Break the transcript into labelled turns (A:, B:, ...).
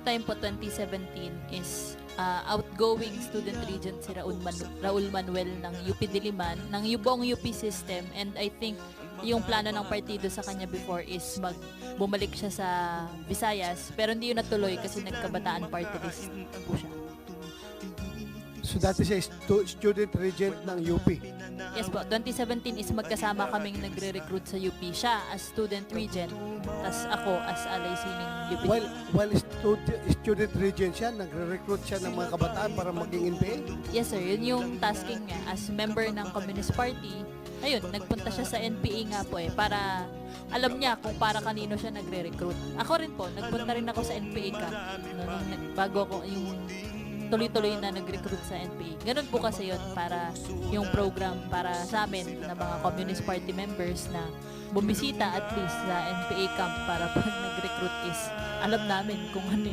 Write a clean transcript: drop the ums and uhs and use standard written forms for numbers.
A: time po, 2017, is outgoing student regent si Raul Manuel ng UP Diliman, ng buong UP system, and I think yung plano ng partido sa kanya before is bumalik siya sa Visayas, pero hindi yun natuloy kasi nagkabataan party list po siya.
B: So dati siya student regent ng UP.
A: Yes po, 2017 is magkasama kaming nagre-recruit sa UP. Siya as student regent, tas ako as alay sining UP.
B: While student regent siya, nagre-recruit siya ng mga kabataan para maging NPA?
A: Yes sir, yun yung tasking niya as member ng Communist Party. Ayun, nagpunta siya sa NPA nga po para alam niya kung para kanino siya nagre-recruit. Ako rin po, nagpunta rin ako sa NPA camp bago ako yung tuloy-tuloy na nag-recruit sa NPA. Ganun po kasi yun para yung program para sa amin na mga Communist Party members na bumisita at least sa NPA camp para pag nag-recruit is alam namin kung ano